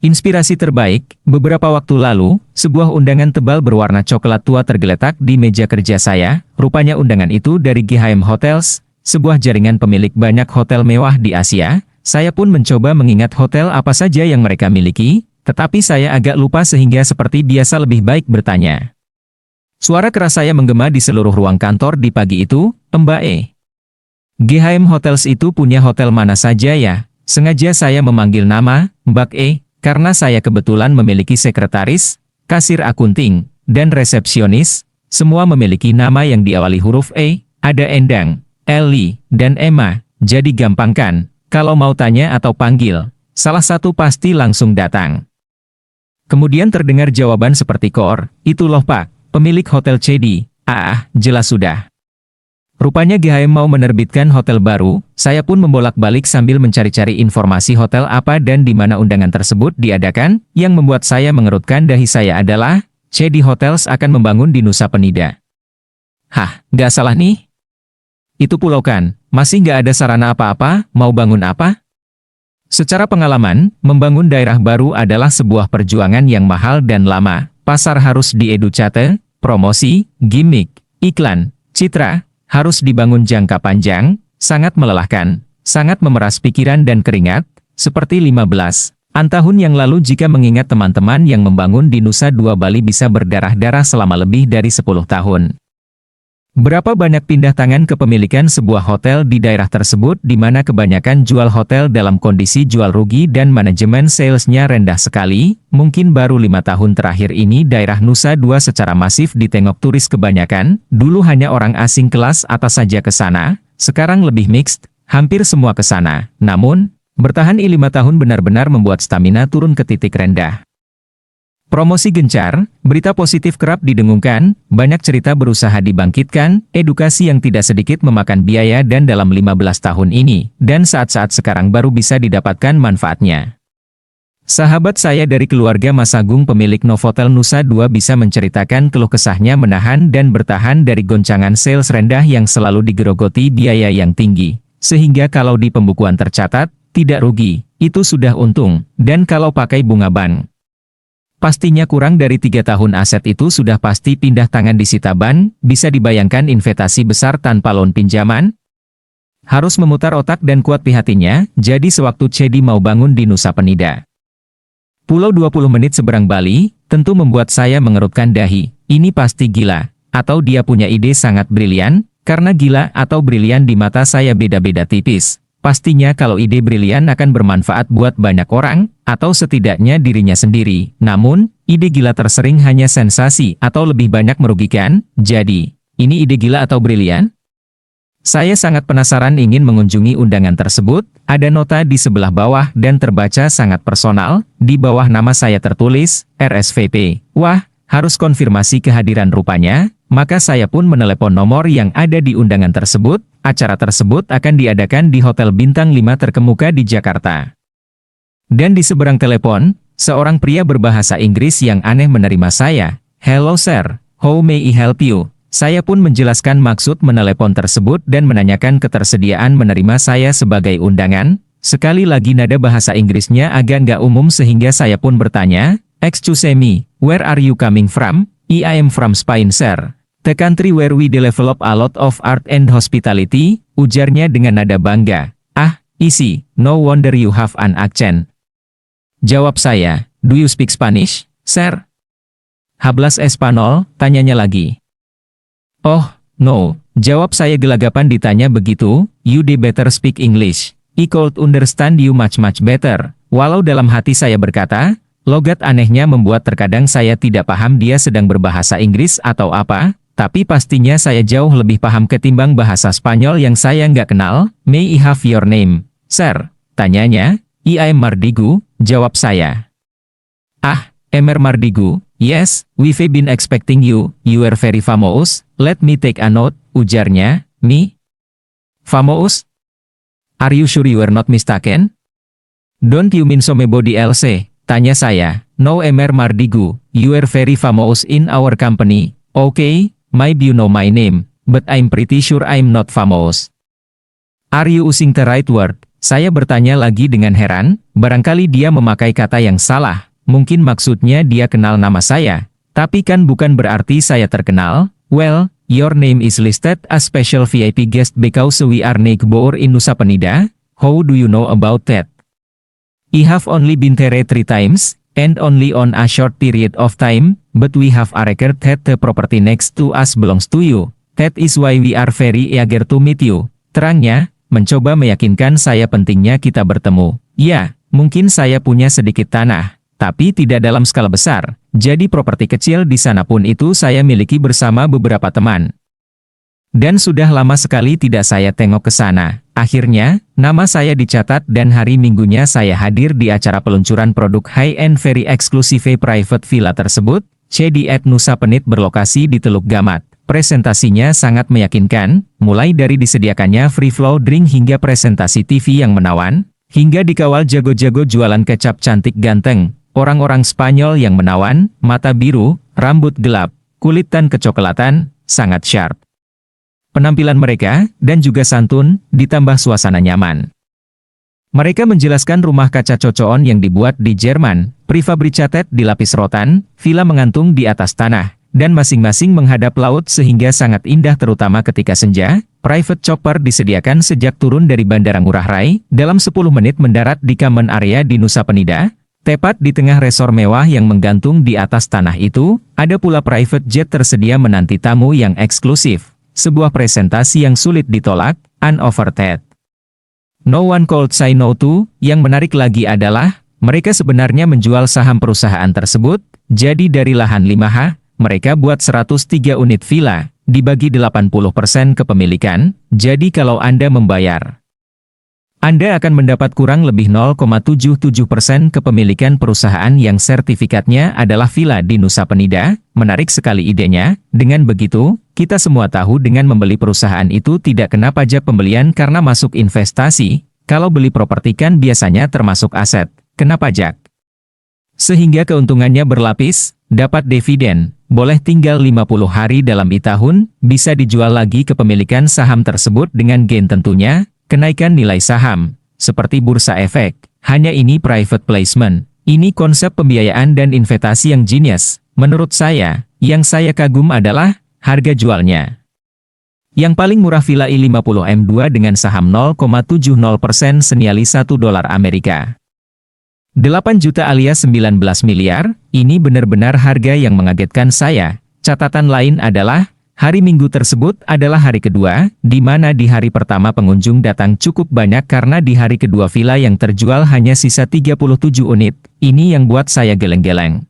Inspirasi terbaik, beberapa waktu lalu, sebuah undangan tebal berwarna coklat tua tergeletak di meja kerja saya. Rupanya undangan itu dari GHM Hotels, sebuah jaringan pemilik banyak hotel mewah di Asia. Saya pun mencoba mengingat hotel apa saja yang mereka miliki, tetapi saya agak lupa sehingga seperti biasa lebih baik bertanya. Suara keras saya menggema di seluruh ruang kantor di pagi itu, "Mbak E. GHM Hotels itu punya hotel mana saja ya?" Sengaja saya memanggil nama, Mbak E, karena saya kebetulan memiliki sekretaris, kasir akunting, dan resepsionis. Semua memiliki nama yang diawali huruf E, ada Endang, Ellie, dan Emma. Jadi gampang kan, kalau mau tanya atau panggil, salah satu pasti langsung datang. Kemudian terdengar jawaban seperti koor, "Itu loh Pak, pemilik hotel CD." Ah, jelas sudah. Rupanya GHM mau menerbitkan hotel baru. Saya pun membolak-balik sambil mencari-cari informasi hotel apa dan di mana undangan tersebut diadakan. Yang membuat saya mengerutkan dahi saya adalah, CD Hotels akan membangun di Nusa Penida. Hah, nggak salah nih? Itu pulau kan, masih nggak ada sarana apa-apa, mau bangun apa? Secara pengalaman, membangun daerah baru adalah sebuah perjuangan yang mahal dan lama. Pasar harus dieducate, promosi, gimmick, iklan, citra, harus dibangun jangka panjang, sangat melelahkan, sangat memeras pikiran dan keringat, seperti 15 tahun yang lalu jika mengingat teman-teman yang membangun di Nusa Dua Bali bisa berdarah-darah selama lebih dari 10 tahun. Berapa banyak pindah tangan kepemilikan sebuah hotel di daerah tersebut di mana kebanyakan jual hotel dalam kondisi jual rugi dan manajemen salesnya rendah sekali. Mungkin baru 5 tahun terakhir ini daerah Nusa Dua secara masif ditengok turis kebanyakan. Dulu hanya orang asing kelas atas saja ke sana, sekarang lebih mixed, hampir semua ke sana. Namun, bertahan 5 tahun benar-benar membuat stamina turun ke titik rendah. Promosi gencar, berita positif kerap didengungkan, banyak cerita berusaha dibangkitkan, edukasi yang tidak sedikit memakan biaya dan dalam 15 tahun ini, dan saat-saat sekarang baru bisa didapatkan manfaatnya. Sahabat saya dari keluarga Mas Agung pemilik Novotel Nusa Dua bisa menceritakan keluh kesahnya menahan dan bertahan dari goncangan sales rendah yang selalu digerogoti biaya yang tinggi. Sehingga kalau di pembukuan tercatat, tidak rugi, itu sudah untung, dan kalau pakai bunga bank, pastinya kurang dari 3 tahun aset itu sudah pasti pindah tangan di Sitaban. Bisa dibayangkan investasi besar tanpa loan pinjaman? Harus memutar otak dan kuat hatinya, jadi sewaktu Cedi mau bangun di Nusa Penida, pulau 20 menit seberang Bali, tentu membuat saya mengerutkan dahi. Ini pasti gila, atau dia punya ide sangat brilian, karena gila atau brilian di mata saya beda-beda tipis. Pastinya kalau ide brilian akan bermanfaat buat banyak orang, atau setidaknya dirinya sendiri. Namun, ide gila tersering hanya sensasi atau lebih banyak merugikan. Jadi, ini ide gila atau brilian? Saya sangat penasaran ingin mengunjungi undangan tersebut. Ada nota di sebelah bawah dan terbaca sangat personal. Di bawah nama saya tertulis, RSVP. Wah, harus konfirmasi kehadiran rupanya. Maka saya pun menelepon nomor yang ada di undangan tersebut. Acara tersebut akan diadakan di Hotel Bintang 5 terkemuka di Jakarta. Dan di seberang telepon, seorang pria berbahasa Inggris yang aneh menerima saya. "Hello sir, how may I help you?" Saya pun menjelaskan maksud menelepon tersebut dan menanyakan ketersediaan menerima saya sebagai undangan. Sekali lagi nada bahasa Inggrisnya agak nggak umum sehingga saya pun bertanya, "Excuse me, where are you coming from?" "I am from Spain sir. The country where we develop a lot of art and hospitality," ujarnya dengan nada bangga. "Ah, easy, no wonder you have an accent." Jawab saya, "Do you speak Spanish, sir?" "Hablas Espanol?" tanyanya lagi. "Oh, no," jawab saya gelagapan ditanya begitu. "You better speak English. I could understand you much better." Walau dalam hati saya berkata, logat anehnya membuat terkadang saya tidak paham dia sedang berbahasa Inggris atau apa, tapi pastinya saya jauh lebih paham ketimbang bahasa Spanyol yang saya nggak kenal. "May I have your name, sir?" tanyanya. "I am Mardigu," jawab saya. "Ah, Emer Mardigu, yes, we've been expecting you, you are very famous, let me take a note," ujarnya. "Me? Famous? Are you sure you are not mistaken? Don't you mean somebody else?" tanya saya. "No Emer Mardigu, you are very famous in our company. Okay, maybe you know my name, but I'm pretty sure I'm not famous." "Are you using the right word?" Saya bertanya lagi dengan heran, barangkali dia memakai kata yang salah, mungkin maksudnya dia kenal nama saya. Tapi kan bukan berarti saya terkenal. Well, your name is listed as special VIP guest because we are neighbor in Nusa Penida. How do you know about that? I have only been there 3 times, and only on a short period of time, but we have a record that the property next to us belongs to you. That is why we are very eager to meet you. Terangnya, mencoba meyakinkan saya pentingnya kita bertemu. Ya, mungkin saya punya sedikit tanah, tapi tidak dalam skala besar. Jadi properti kecil di sana pun itu saya miliki bersama beberapa teman. Dan sudah lama sekali tidak saya tengok ke sana. Akhirnya, nama saya dicatat dan hari Minggunya saya hadir di acara peluncuran produk high-end very exclusive private villa tersebut, CD at Nusa Penida berlokasi di Teluk Gamat. Presentasinya sangat meyakinkan, mulai dari disediakannya free flow drink hingga presentasi TV yang menawan, hingga dikawal jago-jago jualan kecap cantik ganteng, orang-orang Spanyol yang menawan, mata biru, rambut gelap, kulit tan kecoklatan, sangat sharp. Penampilan mereka, dan juga santun, ditambah suasana nyaman. Mereka menjelaskan rumah kaca cocoon yang dibuat di Jerman, prefabricated di lapis rotan, villa mengantung di atas tanah, dan masing-masing menghadap laut sehingga sangat indah terutama ketika senja. Private chopper disediakan sejak turun dari Bandara Ngurah Rai, dalam 10 menit mendarat di common area di Nusa Penida. Tepat di tengah resor mewah yang menggantung di atas tanah itu, ada pula private jet tersedia menanti tamu yang eksklusif. Sebuah presentasi yang sulit ditolak, unoffered. No one could say no to. Yang menarik lagi adalah, mereka sebenarnya menjual saham perusahaan tersebut, jadi dari lahan 5 ha, mereka buat 103 unit villa, dibagi 80% kepemilikan, jadi kalau Anda membayar, Anda akan mendapat kurang lebih 0,77% kepemilikan perusahaan yang sertifikatnya adalah villa di Nusa Penida. Menarik sekali idenya. Dengan begitu, kita semua tahu dengan membeli perusahaan itu tidak kena pajak pembelian karena masuk investasi. Kalau beli properti kan biasanya termasuk aset, kena pajak. Sehingga keuntungannya berlapis, dapat dividen, boleh tinggal 50 hari dalam tahun, bisa dijual lagi kepemilikan saham tersebut dengan gain tentunya, kenaikan nilai saham, seperti bursa efek. Hanya ini private placement. Ini konsep pembiayaan dan investasi yang genius. Menurut saya, yang saya kagum adalah harga jualnya. Yang paling murah villa I50M2 dengan saham 0,70% senilai $1 Amerika. 8 juta alias 19 miliar, ini benar-benar harga yang mengagetkan saya. Catatan lain adalah, hari Minggu tersebut adalah hari kedua, di mana di hari pertama pengunjung datang cukup banyak karena di hari kedua villa yang terjual hanya sisa 37 unit. Ini yang buat saya geleng-geleng.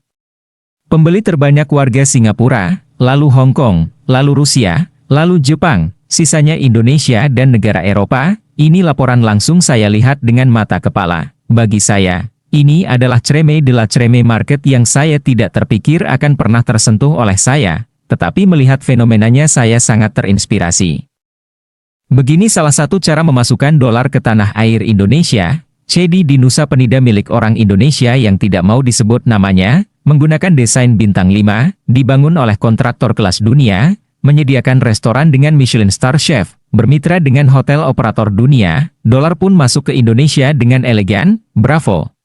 Pembeli terbanyak warga Singapura, lalu Hong Kong, lalu Rusia, lalu Jepang, sisanya Indonesia dan negara Eropa. Ini laporan langsung saya lihat dengan mata kepala. Bagi saya, ini adalah creme de la creme market yang saya tidak terpikir akan pernah tersentuh oleh saya, tetapi melihat fenomenanya saya sangat terinspirasi. Begini salah satu cara memasukkan dolar ke tanah air Indonesia. CD di Nusa Penida milik orang Indonesia yang tidak mau disebut namanya, menggunakan desain bintang 5, dibangun oleh kontraktor kelas dunia, menyediakan restoran dengan Michelin Star Chef, bermitra dengan hotel operator dunia, dolar pun masuk ke Indonesia dengan elegan. Bravo!